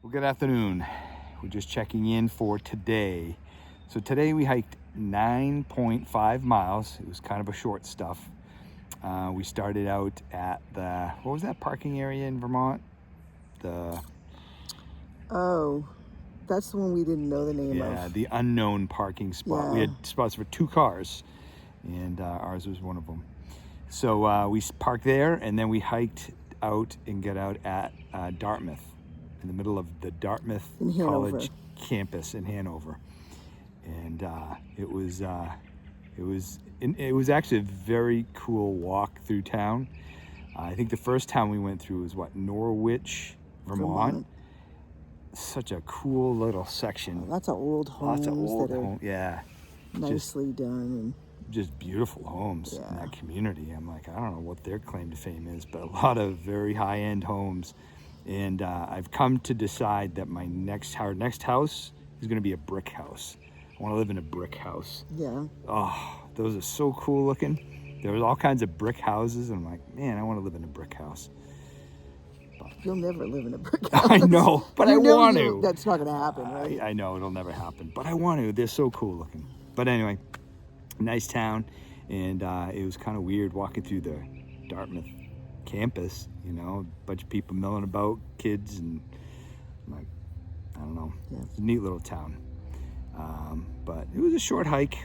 Well, good afternoon. We're just checking in for today. So today we hiked 9.5 miles. It was kind of a short stuff. We started out at what was that parking area in Vermont? Oh, that's the one we didn't know the name of. Yeah, the unknown parking spot. Yeah. We had spots for 2 cars, and ours was one of them. So we parked there, and then we hiked out and got out at Dartmouth, in the middle of the Dartmouth In Hanover. College campus in Hanover. And it was actually a very cool walk through town. I think the first town we went through was Norwich, Vermont. Such a cool little section. Lots of old homes Lots of old that are homes. Yeah. nicely done. Just beautiful homes in Yeah. that community. I'm like, I don't know what their claim to fame is, but a lot of very high-end homes. And I've come to decide that our next house is going to be a brick house. I want to live in a brick house. Yeah. Oh, those are so cool looking. There was all kinds of brick houses, and I'm like, man, I want to live in a brick house. You'll never live in a brick house. I know, but I want to. That's not going to happen, right? I know it'll never happen, but I want to. They're so cool looking. But anyway, nice town, and it was kind of weird walking through the Dartmouth campus. You know, a bunch of people milling about, kids, and I'm like, I don't know. Yeah. It's a neat little town. But it was a short hike,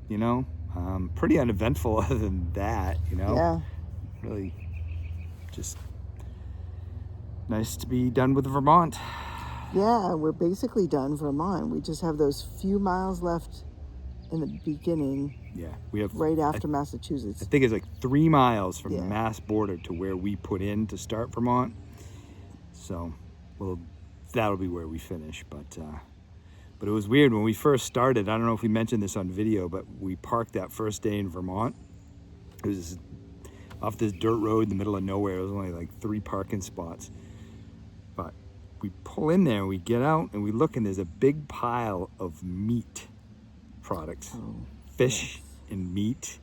you know, pretty uneventful other than that, you know. Yeah. Really just nice to be done with Vermont. Yeah, we're basically done Vermont. We just have those few miles left in the beginning. Yeah, we have right after Massachusetts. I think it's like 3 miles from the Yeah. Mass border to where we put in to start Vermont. So, well, that'll be where we finish. But it was weird when we first started. I don't know if we mentioned this on video, but we parked that first day in Vermont. It was off this dirt road in the middle of nowhere. It was only like 3 parking spots. But we pull in there, we get out, and we look, and there's a big pile of meat products. Fish and meat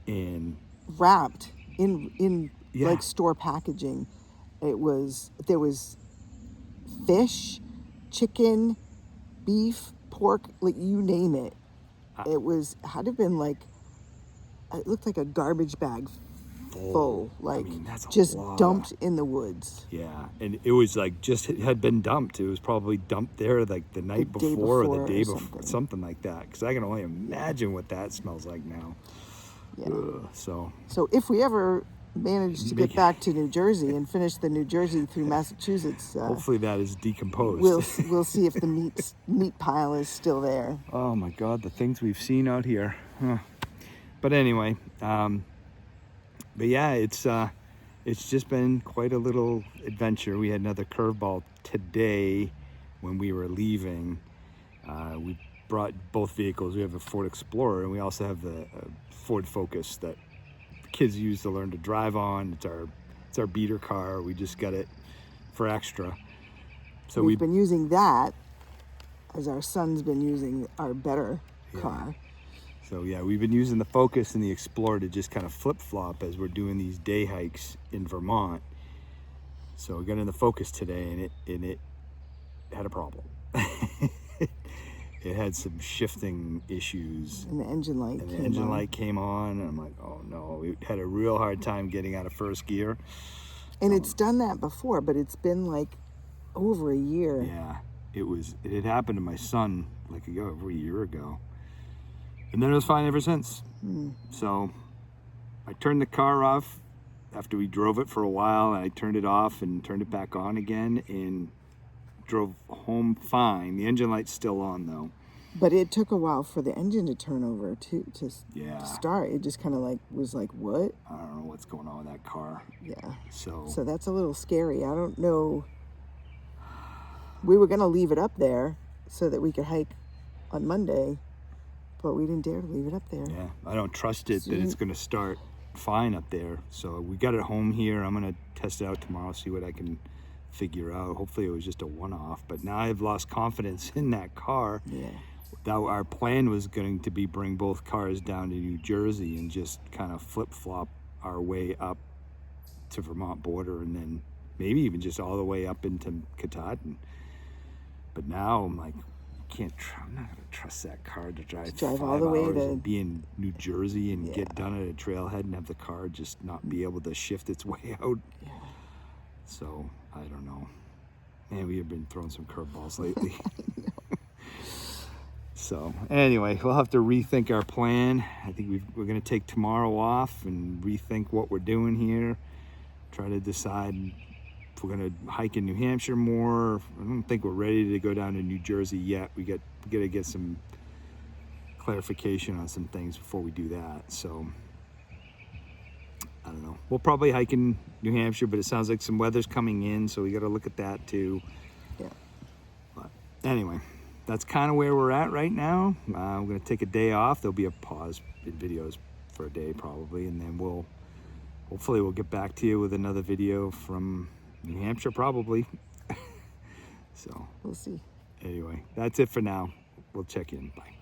and wrapped in Yeah. like store packaging. There was fish, chicken, beef, pork, like you name it. It had to have been like, it looked like a garbage bag full, like that's a just lot. dumped in the woods. Yeah, and it was like it had been dumped. It was probably dumped there like the night day before or before the day or before, something like that. Because I can only imagine what that smells like now. Yeah. So if we ever manage to get back to New Jersey and finish the New Jersey through Massachusetts, hopefully that is decomposed. we'll see if the meat pile is still there. Oh my God, the things we've seen out here. Huh. But anyway, but yeah, it's just been quite a little adventure. We had another curveball today when we were leaving. We brought both vehicles. We have a Ford Explorer, and we also have the Ford Focus that the kids use to learn to drive on. It's our beater car. We just got it for extra. So we've been using that as our son's been using our better car. So yeah, we've been using the Focus and the Explorer to just kind of flip-flop as we're doing these day hikes in Vermont. So we got in the Focus today, and it had a problem. It had some shifting issues. And the engine light came on, and I'm like, oh no. We had a real hard time getting out of first gear. And it's done that before, but it's been like over a year. Yeah, it had happened to my son like over a year ago. And then it was fine ever since. So I turned the car off after we drove it for a while, and I turned it off and turned it back on again and drove home fine. The engine light's still on though. But it took a while for the engine to turn over to start. It just kind of was like, what? I don't know what's going on with that car. Yeah. So that's a little scary. I don't know. We were going to leave it up there so that we could hike on Monday, but we didn't dare to leave it up there. Yeah, I don't trust it that it's going to start fine up there. So we got it home here. I'm going to test it out tomorrow, see what I can figure out. Hopefully it was just a one-off, but now I've lost confidence in that car. Yeah. Our plan was going to be bring both cars down to New Jersey and just kind of flip-flop our way up to Vermont border and then maybe even just all the way up into Katahdin. But now I'm like, I'm not gonna trust that car to drive, drive 5 all the way hours to- and be in New Jersey and Yeah. get done at a trailhead and have the car just not be able to shift its way out. Yeah. So I don't know. Man, we have been throwing some curveballs lately. So anyway, we'll have to rethink our plan. I think we're going to take tomorrow off and rethink what we're doing here. Try to decide if we're going to hike in New Hampshire more. I don't think we're ready to go down to New Jersey yet. We got to get some clarification on some things before we do that. So I don't know. We'll probably hike in New Hampshire, but it sounds like some weather's coming in, so we got to look at that too. Yeah. But anyway, that's kind of where we're at right now. I'm going to take a day off. There'll be a pause in videos for a day probably, and then hopefully we'll get back to you with another video from New Hampshire probably. So We'll see. anyway, that's it for now. We'll check in. Bye.